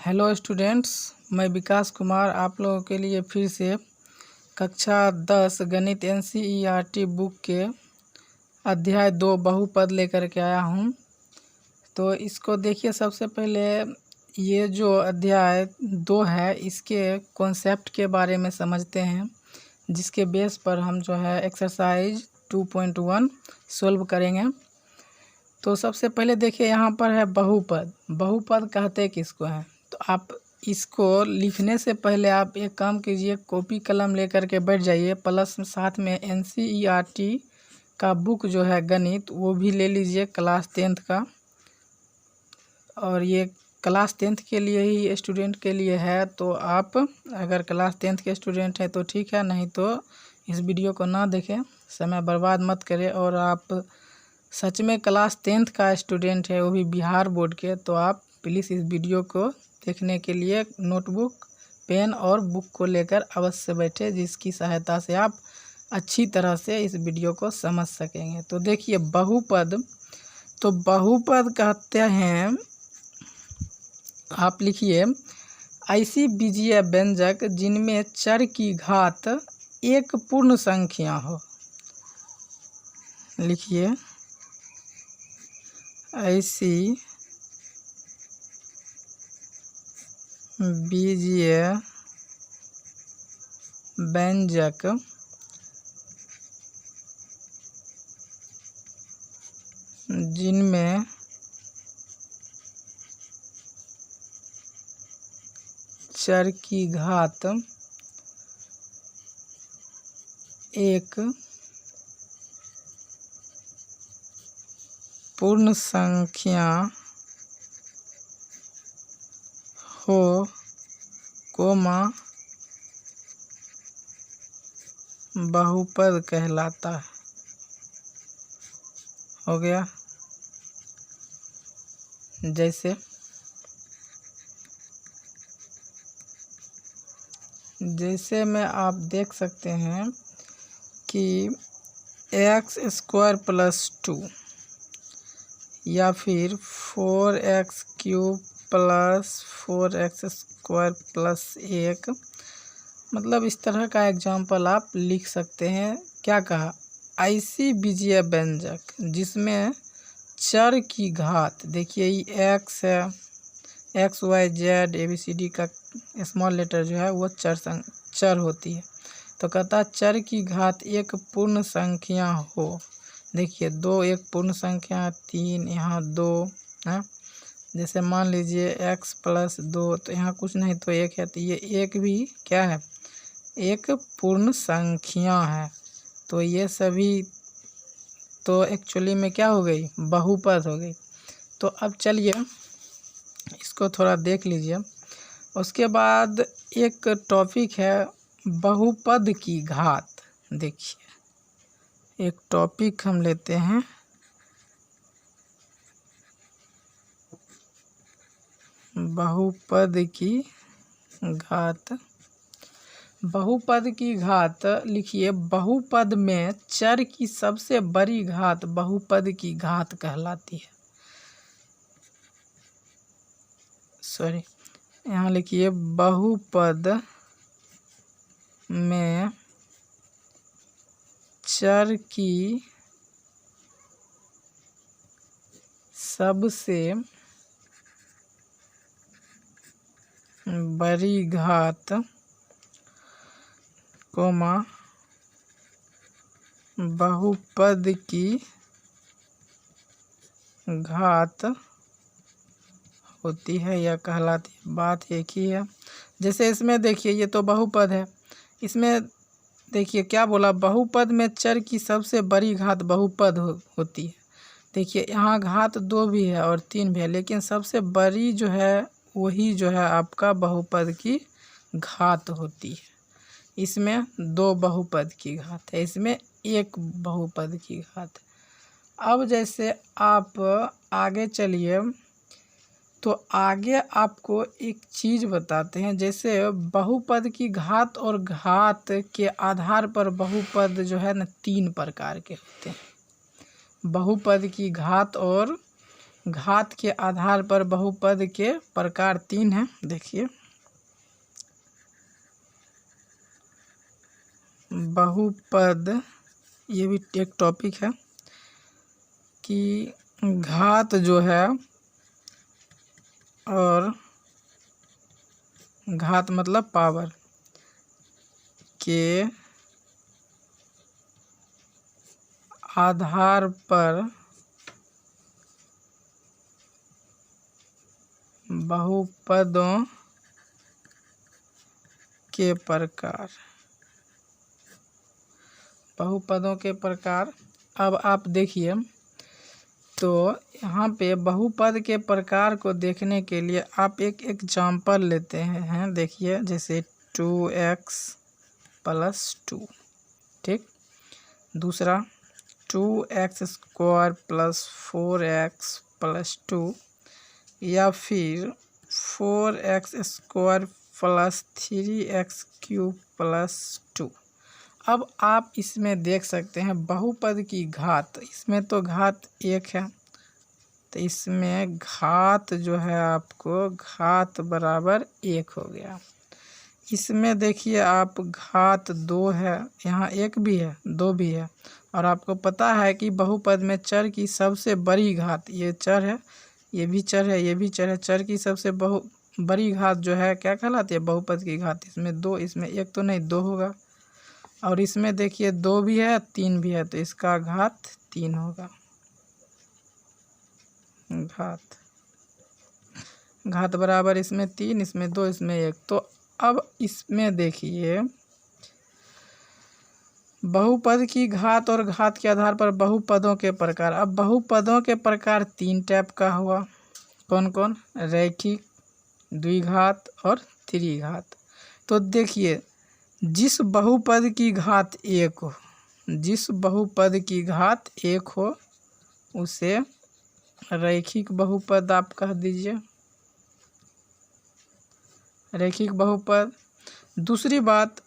Hello students, मैं विकास कुमार आप लोगों के लिए फिर से कक्षा 10 गणित NCERT बुक के अध्याय 2 बहुपद लेकर के आया हूं। तो इसको देखिए, सबसे पहले ये जो अध्याय 2 है इसके कॉन्सेप्ट के बारे में समझते हैं, जिसके बेस पर हम जो है एक्सरसाइज 2.1 सोल्व करेंगे। तो सबसे पहले देखिए, यहाँ पर है बहुपद। बहुपद कहते किसको हैं? तो आप इसको लिखने से पहले आप एक काम कीजिए, कॉपी कलम लेकर के बैठ जाइए, प्लस साथ में NCERT का बुक जो है गणित वो भी ले लीजिए, क्लास 10th का। और ये क्लास 10th के लिए ही स्टूडेंट के लिए है, तो आप अगर क्लास 10th के स्टूडेंट हैं तो ठीक है, नहीं तो इस वीडियो को ना देखें, समय बर्बाद मत करें। और आप सच में क्लास 10th का स्टूडेंट है, वो भी बिहार बोर्ड के, तो आप प्लीज़ इस वीडियो को देखने के लिए नोटबुक, पेन और बुक को लेकर अवश्य बैठे, जिसकी सहायता से आप अच्छी तरह से इस वीडियो को समझ सकेंगे। तो देखिए, बहुपद, तो बहुपद कहते हैं, आप लिखिए, ऐसी बीजीय व्यंजक जिनमें चर की घात एक पूर्ण संख्या हो। लिखिए, ऐसी बीजीय व्यंजक जिनमें चर की घात एक पूर्ण संख्या हो, कोमा बहुपद कहलाता है। हो गया। जैसे में आप देख सकते हैं कि x² + 2 या फिर 4x³ + 4x² + 1, मतलब इस तरह का एग्जाम्पल आप लिख सकते हैं। क्या कहा? ऐसी बीजीय व्यंजक जिसमें चर की घात, देखिए ये x है, x y z ABCD का स्मॉल लेटर जो है वो चर होती है। तो कहता चर की घात एक पूर्ण संख्या हो। देखिए 2 एक पूर्ण संख्या, 3 यहाँ 2 है। जैसे मान लीजिए x + 2, तो यहाँ कुछ नहीं तो 1 है, तो ये 1 भी क्या है? एक पूर्ण संख्या है। तो ये सभी तो एक्चुअली में क्या हो गई? बहुपद हो गई। तो अब चलिए इसको थोड़ा देख लीजिए। उसके बाद एक टॉपिक है बहुपद की घात। देखिए, एक टॉपिक हम लेते हैं, बहुपद की घात। बहुपद की घात लिखिए, बहुपद में चर की सबसे बड़ी घात बहुपद की घात कहलाती है। सॉरी, यहाँ लिखिए, बहुपद में चर की सबसे बड़ी घात, कोमा बहुपद की घात होती है या कहलाती है। बात एक ही है। जैसे इसमें देखिए, ये तो बहुपद है, इसमें देखिए क्या बोला? बहुपद में चर की सबसे बड़ी घात बहुपद होती है। देखिए यहाँ घात 2 भी है और 3 भी है, लेकिन सबसे बड़ी जो है वही जो है आपका बहुपद की घात होती है। इसमें 2 बहुपद की घात है, इसमें 1 बहुपद की घात है। अब जैसे आप आगे चलिए, तो आगे आपको एक चीज़ बताते हैं। जैसे बहुपद की घात और घात के आधार पर बहुपद जो है ना 3 प्रकार के होते हैं। बहुपद की घात और घात के आधार पर बहुपद के प्रकार 3 हैं। देखिए, बहुपद, ये भी एक टॉपिक है कि घात जो है, और घात मतलब पावर के आधार पर बहुपदों के प्रकार। बहुपदों के प्रकार। अब आप देखिए, तो यहाँ पे बहुपद के प्रकार को देखने के लिए आप एक एग्जाम्पल लेते हैं। देखिए, जैसे 2x + 2, ठीक। दूसरा 2x² + 4x + 2, या फिर 4x² + 3x³ + 2। अब आप इसमें देख सकते हैं बहुपद की घात, इसमें तो घात 1 है, तो इसमें घात जो है आपको घात बराबर 1 हो गया। इसमें देखिए आप घात 2 है, यहाँ 1 भी है, 2 भी है, और आपको पता है कि बहुपद में चर की सबसे बड़ी घात, ये चर है, ये भी चर है, ये भी चर है, चर की सबसे बड़ी घात जो है क्या कहलाती है? बहुपद की घात। इसमें 2, इसमें 1 तो नहीं, 2 होगा, और इसमें देखिए 2 भी है, 3 भी है, तो इसका घात 3 होगा। घात बराबर इसमें 3, इसमें 2, इसमें 1। तो अब इसमें देखिए बहुपद की घात और घात के आधार पर बहुपदों के प्रकार। अब बहुपदों के प्रकार 3 टाइप का हुआ। कौन कौन? रैखिक, द्विघात और त्रिघात। तो देखिए, जिस बहुपद की घात 1 हो, जिस बहुपद की घात 1 हो उसे रैखिक बहुपद आप कह दीजिए, रैखिक बहुपद। दूसरी बात,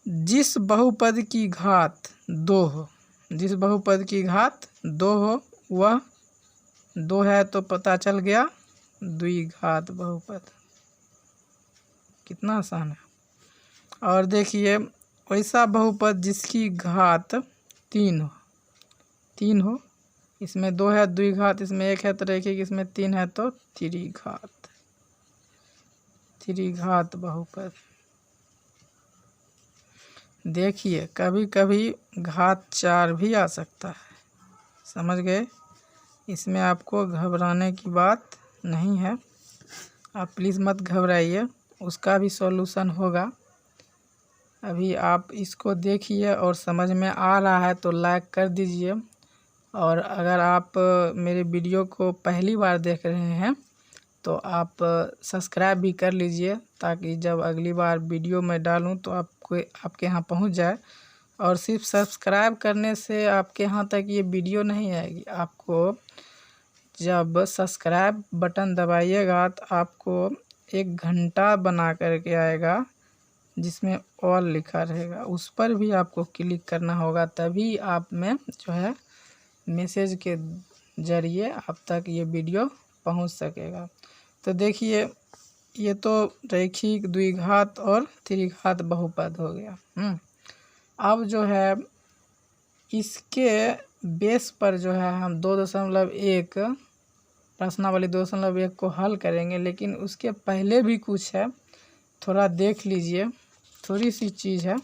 जिस बहुपद की घात 2 हो, जिस बहुपद की घात 2 हो, वह 2 है तो पता चल गया द्विघात बहुपद। कितना आसान है। और देखिए, वैसा बहुपद जिसकी घात 3 हो, 3 हो, इसमें 2 है द्विघात, इसमें 1 है तो रैखिक, इसमें 3 है तो त्रिघात, त्रिघात बहुपद। देखिए, कभी कभी घात 4 भी आ सकता है, समझ गए? इसमें आपको घबराने की बात नहीं है, आप प्लीज़ मत घबराइए, उसका भी सॉल्यूशन होगा। अभी आप इसको देखिए और समझ में आ रहा है तो लाइक कर दीजिए, और अगर आप मेरे वीडियो को पहली बार देख रहे हैं तो आप सब्सक्राइब भी कर लीजिए, ताकि जब अगली बार वीडियो मैं डालूं तो आपके यहाँ पहुंच जाए। और सिर्फ सब्सक्राइब करने से आपके यहाँ तक ये वीडियो नहीं आएगी, आपको जब सब्सक्राइब बटन दबाइएगा तो आपको 1 घंटा बना करके आएगा जिसमें ऑल लिखा रहेगा, उस पर भी आपको क्लिक करना होगा, तभी आप में जो है मैसेज के ज़रिए आप तक ये वीडियो पहुंच सकेगा। तो देखिए, ये तो रैखिक, द्विघात और त्रिघात बहुपद हो गया। अब जो है इसके बेस पर जो है हम 2.1 प्रश्नावली 2.1 को हल करेंगे, लेकिन उसके पहले भी कुछ है, थोड़ा देख लीजिए, थोड़ी सी चीज़ है।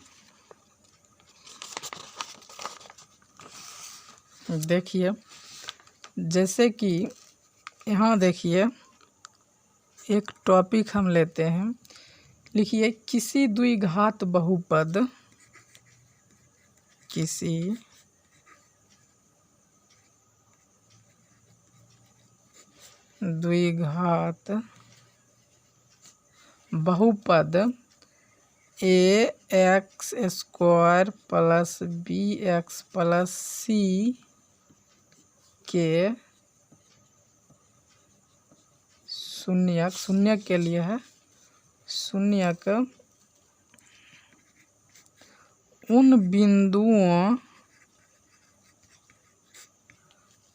देखिए, जैसे कि यहाँ देखिए एक टॉपिक हम लेते हैं, लिखिए किसी द्विघात बहुपद, किसी द्विघात बहुपद ax² + bx + c के शून्यक, शून्यक के लिए है, शून्यक उन बिंदुओं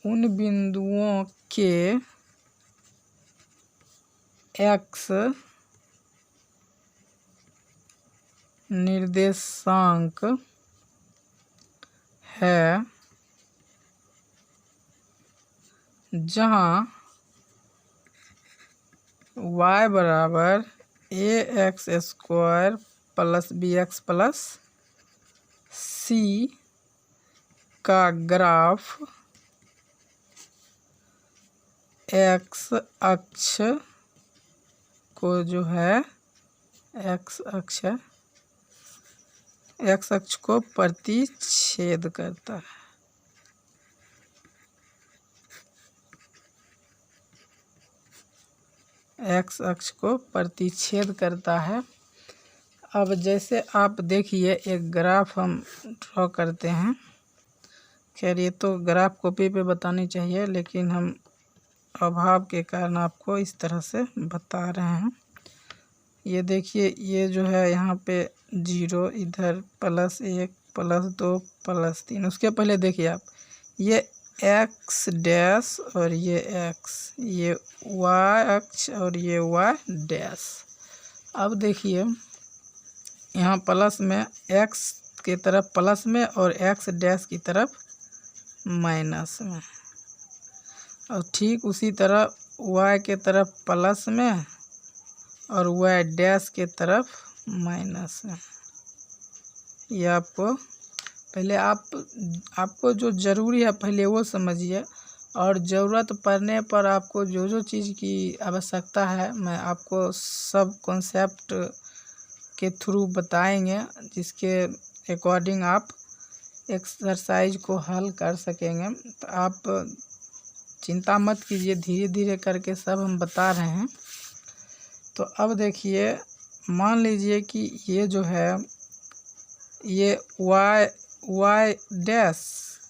उन बिंदुओं के x निर्देशांक है जहाँ y बराबर ax² plus bx plus c का ग्राफ x अक्ष को जो है x अक्ष को प्रतिच्छेद करता है। x अक्ष को प्रतिच्छेद करता है। अब जैसे आप देखिए एक ग्राफ हम ड्रॉ करते हैं। खैर ये तो ग्राफ कॉपी पे बतानी चाहिए, लेकिन हम अभाव के कारण आपको इस तरह से बता रहे हैं। ये देखिए, ये जो है यहाँ पे 0, इधर +1 +2 +3। उसके पहले देखिए आप, ये x डैश और ये x, ये y अक्ष और ये y डैश। अब देखिए यहाँ प्लस में x की तरफ प्लस में और x डैश की तरफ माइनस में, और ठीक उसी तरह y के तरफ प्लस में और y डैश के तरफ माइनस में। ये आपको पहले आपको जो ज़रूरी है पहले वो समझिए, और ज़रूरत पड़ने पर आपको जो जो चीज़ की आवश्यकता है मैं आपको सब कॉन्सेप्ट के थ्रू बताएंगे, जिसके अकॉर्डिंग आप एक्सरसाइज को हल कर सकेंगे। तो आप चिंता मत कीजिए, धीरे धीरे करके सब हम बता रहे हैं। तो अब देखिए, मान लीजिए कि ये जो है ये y डैश,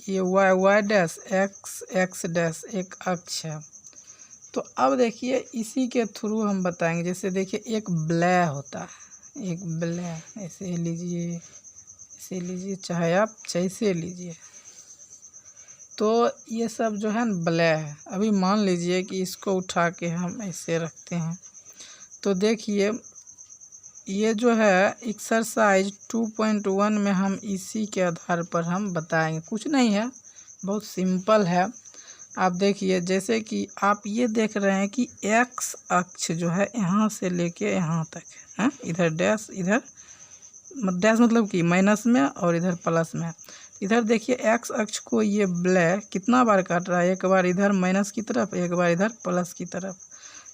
ये y डैश, x डैश एक अक्ष है। तो अब देखिए इसी के थ्रू हम बताएंगे। जैसे देखिए एक ब्लै होता है, एक ब्लै, ऐसे लीजिए, ऐसे लीजिए, चाहे आप जैसे लीजिए। तो ये सब जो है न ब्लै है। अभी मान लीजिए कि इसको उठा के हम ऐसे रखते हैं। तो देखिए ये जो है एक्सरसाइज 2.1 में हम इसी के आधार पर हम बताएंगे। कुछ नहीं है, बहुत सिंपल है। आप देखिए, जैसे कि आप ये देख रहे हैं कि x अक्ष जो है यहाँ से लेके यहाँ तक है, इधर डैश, इधर डैश मतलब कि माइनस में और इधर प्लस में। इधर देखिए x अक्ष को ये ब्लै कितना बार काट रहा है, एक बार इधर माइनस की तरफ, एक बार इधर प्लस की तरफ।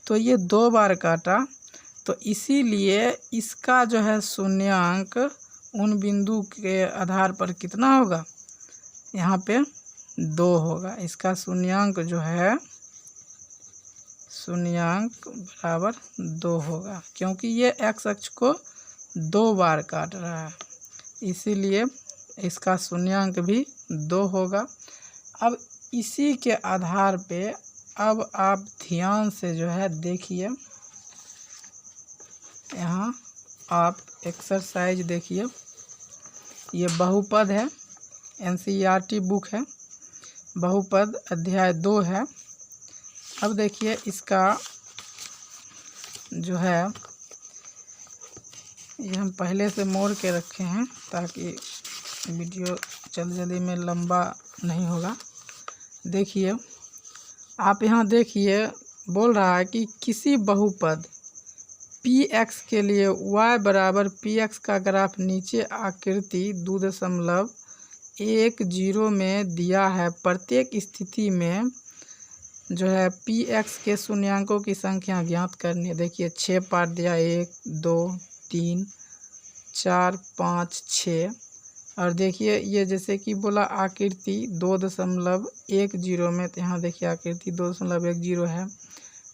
तो ये 2 बार काटा, तो इसीलिए इसका जो है शून्यांक उन बिंदु के आधार पर कितना होगा, यहाँ पे 2 होगा। इसका शून्यांक जो है शून्यांक बराबर 2 होगा, क्योंकि ये x अक्ष को 2 बार काट रहा है, इसीलिए इसका शून्यांक भी 2 होगा। अब इसी के आधार पे अब आप ध्यान से जो है देखिए, यहाँ आप एक्सरसाइज देखिए, ये बहुपद है, NCERT बुक है, बहुपद अध्याय 2 है। अब देखिए इसका जो है ये हम पहले से मोड़ के रखे हैं ताकि वीडियो जल्दी में लंबा नहीं होगा। देखिए आप यहाँ देखिए, बोल रहा है कि किसी बहुपद px के लिए y बराबर px का ग्राफ नीचे आकृति 2.10 में दिया है। प्रत्येक स्थिति में जो है px के शून्यांकों की संख्या ज्ञात करनी है। देखिए 6 पार्ट दिया, 1 2 3 4 5 6। और देखिए ये जैसे कि बोला आकृति 2.10 में, तो यहाँ देखिए आकृति 2.10 है।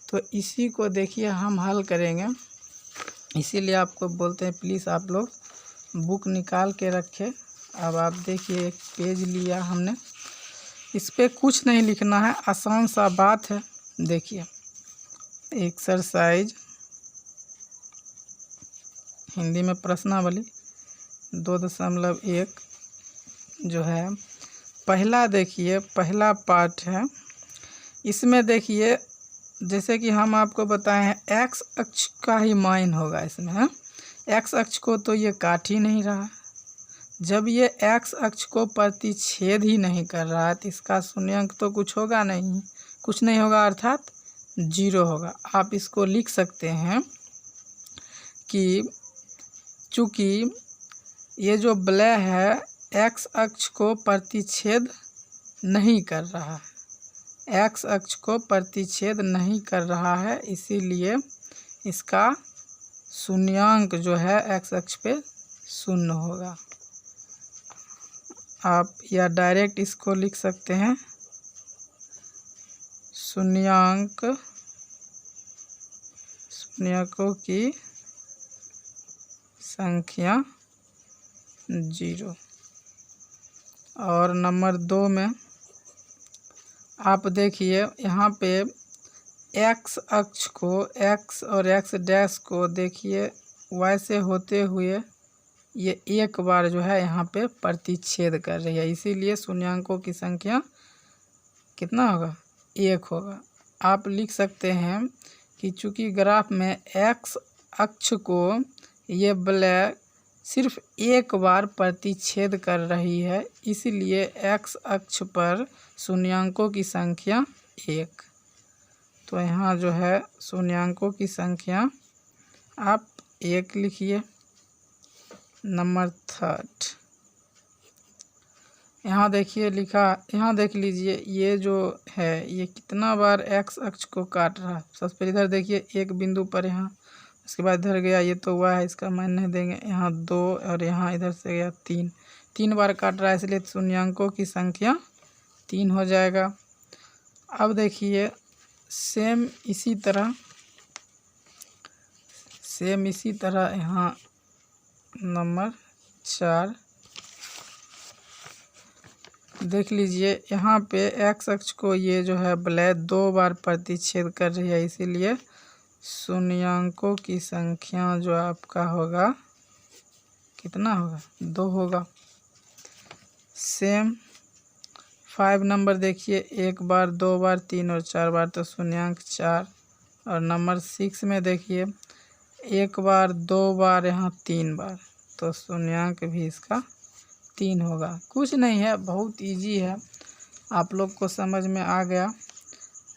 तो इसी को देखिए हम हल करेंगे, इसीलिए आपको बोलते हैं प्लीज़ आप लोग बुक निकाल के रखें। अब आप देखिए एक पेज लिया हमने, इस पे कुछ नहीं लिखना है, आसान सा बात है। देखिए एक्सरसाइज हिंदी में प्रश्नावली 2.1 जो है, पहला देखिए, पहला पार्ट है, इसमें देखिए जैसे कि हम आपको बताए हैं एक्स अक्ष का ही मान होगा इसमें है। एक्स अक्ष को तो ये काट ही नहीं रहा, जब ये एक्स अक्ष को प्रतिच्छेद ही नहीं कर रहा है तो इसका शून्यंक तो कुछ होगा नहीं, कुछ नहीं होगा अर्थात 0 होगा। आप इसको लिख सकते हैं कि चूँकि ये जो वलय है एक्स अक्ष को प्रतिच्छेद नहीं कर रहा है, एक्स अक्ष को प्रतिच्छेद नहीं कर रहा है, इसीलिए इसका शून्यंक जो है एक्स अक्ष पे 0 होगा। आप या डायरेक्ट इसको लिख सकते हैं शून्यकों की संख्या 0। और नंबर 2 में आप देखिए यहाँ पे एक्स अक्ष को, एक्स और एक्स डैश को देखिए वैसे होते हुए ये एक बार जो है यहाँ पे प्रतिच्छेद कर रही है, इसीलिए शून्यकों की संख्या कितना होगा 1 होगा। आप लिख सकते हैं कि चूँकि ग्राफ में एक्स अक्ष को ये वलय सिर्फ एक बार प्रतिच्छेद कर रही है, इसलिए एक्स अक्ष पर शून्यकों की संख्या 1। तो यहाँ जो है शून्यकों की संख्या आप 1 लिखिए। नंबर 3 यहाँ देखिए लिखा, यहाँ देख लीजिए ये जो है ये कितना बार एक्स अक्ष को काट रहा है। सबसे पहले इधर देखिए एक बिंदु पर यहाँ, उसके बाद इधर गया, ये तो हुआ है, इसका मान नहीं देंगे, यहाँ 2 और यहाँ इधर से गया 3 बार काट रहा है, इसलिए शून्यकों की संख्या 3 हो जाएगा। अब देखिए सेम इसी तरह यहाँ नंबर 4 देख लीजिए, यहाँ पे एक्स अक्ष को ये जो है वलय 2 बार प्रतिच्छेद कर रही है, इसीलिए शून्यकों की संख्या जो आपका होगा कितना होगा 2 होगा। सेम 5 नंबर देखिए, 1 बार 2 बार 3 और 4 बार, तो शून्यंक 4। और नंबर 6 में देखिए 1 बार 2 बार यहाँ 3 बार, तो शून्यंक भी इसका 3 होगा। कुछ नहीं है, बहुत इजी है, आप लोग को समझ में आ गया।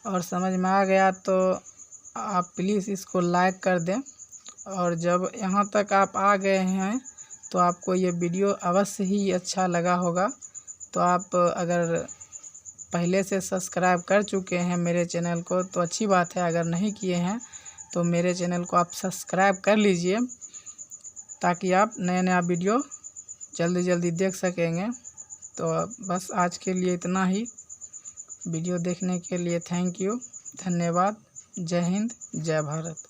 और समझ में आ गया तो आप प्लीज़ इसको लाइक कर दें, और जब यहाँ तक आप आ गए हैं तो आपको ये वीडियो अवश्य ही अच्छा लगा होगा। तो आप अगर पहले से सब्सक्राइब कर चुके हैं मेरे चैनल को तो अच्छी बात है, अगर नहीं किए हैं तो मेरे चैनल को आप सब्सक्राइब कर लीजिए, ताकि आप नया वीडियो जल्दी देख सकेंगे। तो बस आज के लिए इतना ही। वीडियो देखने के लिए थैंक यू, धन्यवाद। जय हिंद, जय भारत।